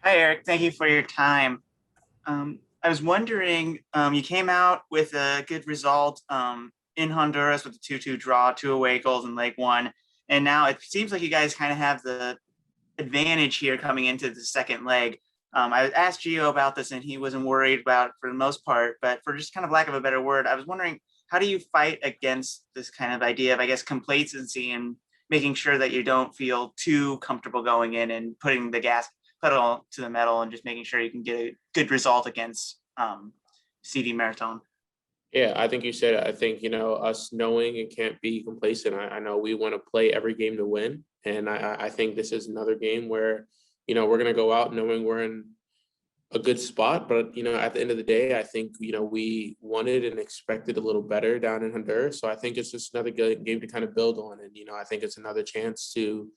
Hi, Eric. Thank you for your time. I was wondering, you came out with a good result in Honduras with the 2-2 draw, two away goals in leg one. And now it seems like you guys kind of have the advantage here coming into the second leg. I asked Gio about this and he wasn't worried about it for the most part, but for just kind of lack of a better word, I was wondering, how do you fight against this kind of idea of, I guess, complacency and making sure that you don't feel too comfortable going in and putting the gas pedal to the metal and just making sure you can get a good result against CD Marathon? Yeah, I think you said it. I think, us knowing and can't be complacent. I know we want to play every game to win. And I think this is another game where, we're going to go out knowing we're in a good spot. But, at the end of the day, I think, we wanted and expected a little better down in Honduras. So I think it's just another good game to kind of build on. And, I think it's another chance to,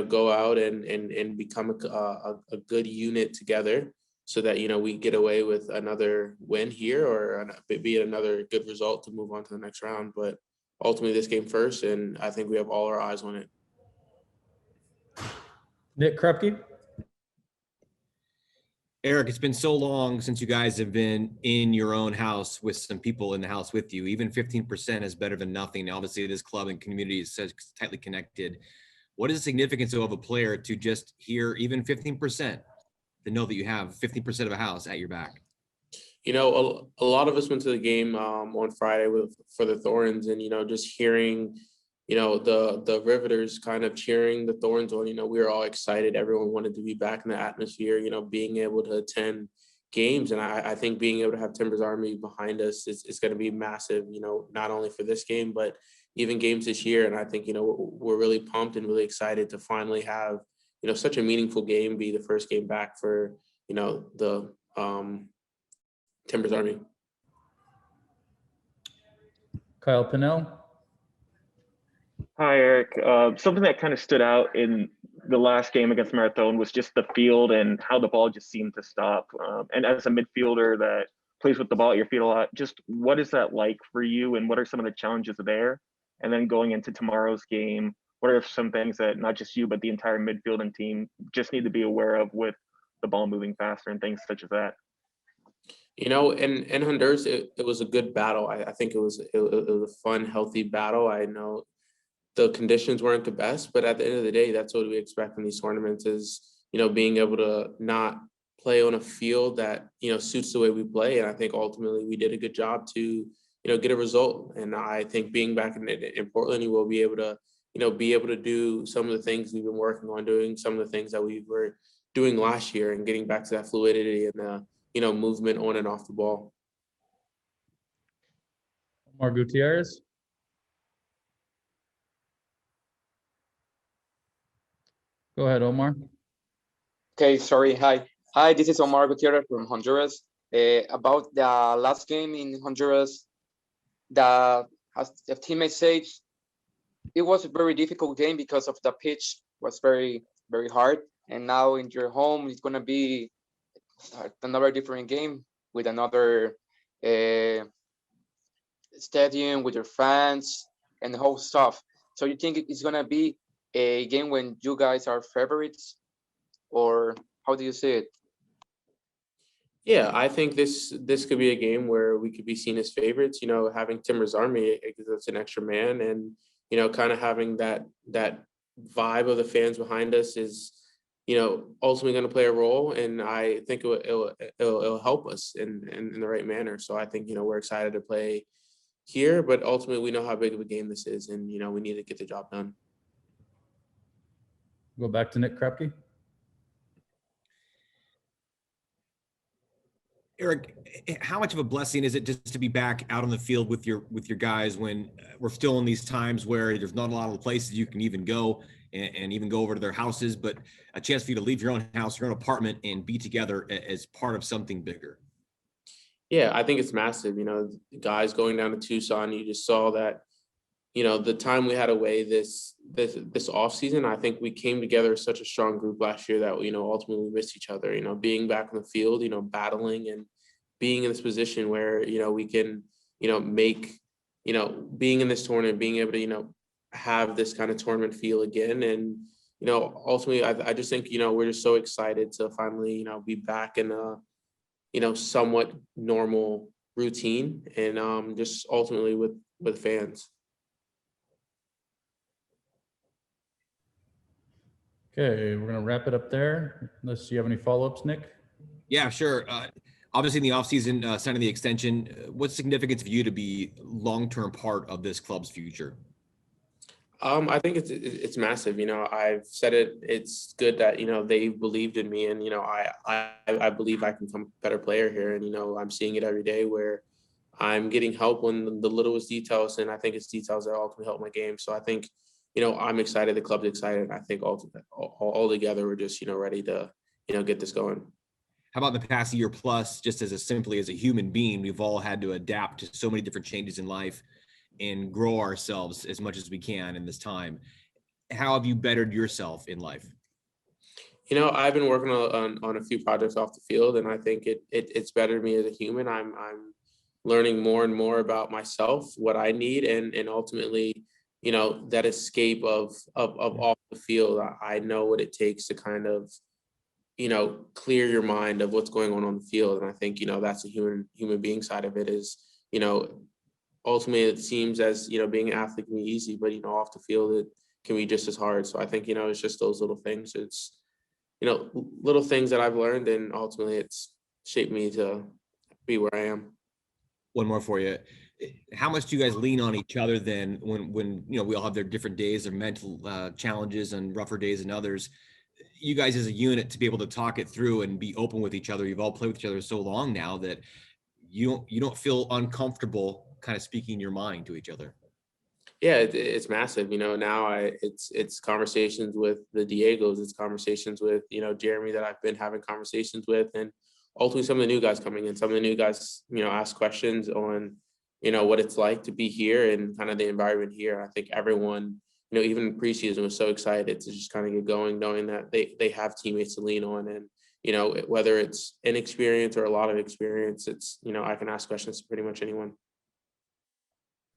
go out and become a good unit together so that, we get away with another win here or be it another good result to move on to the next round. But ultimately this game first, and I think we have all our eyes on it. Nick Krupke. Eryk, it's been so long since you guys have been in your own house with some people in the house with you. Even 15% is better than nothing. Obviously, this club and community is so tightly connected. What is the significance of a player to just hear even 15%, to know that you have 15% of a house at your back? A lot of us went to the game on Friday for the Thorns, and just hearing the Riveters kind of cheering the Thorns on. We were all excited. Everyone wanted to be back in the atmosphere. Being able to attend games, and I think being able to have Timbers Army behind us is going to be massive. Not only for this game, but even games this year. And I think we're really pumped and really excited to finally have such a meaningful game be the first game back for the Timbers Army. Kyle Pinnell. Hi, Eric. Something that kind of stood out in the last game against Marathon was just the field and how the ball just seemed to stop. And as a midfielder that plays with the ball at your feet a lot, just what is that like for you, and what are some of the challenges there? And then going into tomorrow's game, what are some things that not just you, but the entire midfield and team just need to be aware of with the ball moving faster and things such as that? In Honduras, it was a good battle. I think it was a fun, healthy battle. I know the conditions weren't the best, but at the end of the day, that's what we expect in these tournaments is, being able to not play on a field that, suits the way we play. And I think ultimately we did a good job to, get a result. And I think being back in Portland, you will be able to do some of the things we've been working on doing, some of the things that we were doing last year, and getting back to that fluidity and movement on and off the ball. Omar Gutierrez. Go ahead, Omar. Okay, sorry. Hi, this is Omar Gutierrez from Honduras. About the last game in Honduras, as the teammate said, it was a very difficult game because of the pitch was very, very hard. And now in your home, it's going to be another different game with another stadium with your fans and the whole stuff. So you think it's going to be a game when you guys are favorites, or how do you see it? Yeah, I think this could be a game where we could be seen as favorites. Having Timbers Army, it gives us an extra man, and kind of having that vibe of the fans behind us is ultimately going to play a role, and I think it'll help us in the right manner. So I think we're excited to play here, but ultimately we know how big of a game this is, and we need to get the job done. Go back to Nick Krupke. Eryk, how much of a blessing is it just to be back out on the field with your guys when we're still in these times where there's not a lot of places you can even go and even go over to their houses, but a chance for you to leave your own house, your own apartment, and be together as part of something bigger? Yeah, I think it's massive. Guys going down to Tucson, you just saw that, the time we had away this off season, I think we came together as such a strong group last year that, ultimately we missed each other, being back on the field, battling and being in this position where, we can, make, being in this tournament, being able to, have this kind of tournament feel again. And, you know, ultimately, I just think, you know, we're just so excited to finally, you know, be back in a, you know, somewhat normal routine, and just ultimately with fans. Okay, we're gonna wrap it up there, unless you have any follow-ups, Nick? Yeah, sure. Obviously, in the offseason, signing the extension, what's significant for you to be long-term part of this club's future? I think it's massive. You know, I've said it. It's good that, you know, they believed in me, and, you know, I believe I can become a better player here, and, you know, I'm seeing it every day where I'm getting help when the littlest details, and I think it's details that ultimately help my game. So I think, you know, I'm excited. The club's excited. I think all together we're just, you know, ready to, you know, get this going. How about the past year plus, just simply as a human being, we've all had to adapt to so many different changes in life and grow ourselves as much as we can in this time. How have you bettered yourself in life? You know, I've been working on a few projects off the field, and I think it's bettered me as a human. I'm learning more and more about myself, what I need, and ultimately, you know, that escape of off the field. I know what it takes to kind of, you know, clear your mind of what's going on the field, and I think, you know, that's a human being side of it. Is, you know, ultimately it seems as, you know, being an athlete can be easy, but, you know, off the field it can be just as hard. So I think, you know, it's just those little things. It's, you know, little things that I've learned, and ultimately it's shaped me to be where I am. One more for you. How much do you guys lean on each other then when you know, we all have their different days, their mental challenges and rougher days than others? You guys as a unit to be able to talk it through and be open with each other. You've all played with each other so long now that you don't feel uncomfortable kind of speaking your mind to each other. Yeah, it's massive. You know, now it's conversations with the Diegos, it's conversations with, you know, Jeremy that I've been having conversations with, and ultimately some of the new guys coming in. Some of the new guys, you know, ask questions on, you know, what it's like to be here and kind of the environment here. I think everyone, you know, even in preseason was so excited to just kind of get going, knowing that they have teammates to lean on, and, you know, whether it's inexperience or a lot of experience, it's, you know, I can ask questions to pretty much anyone.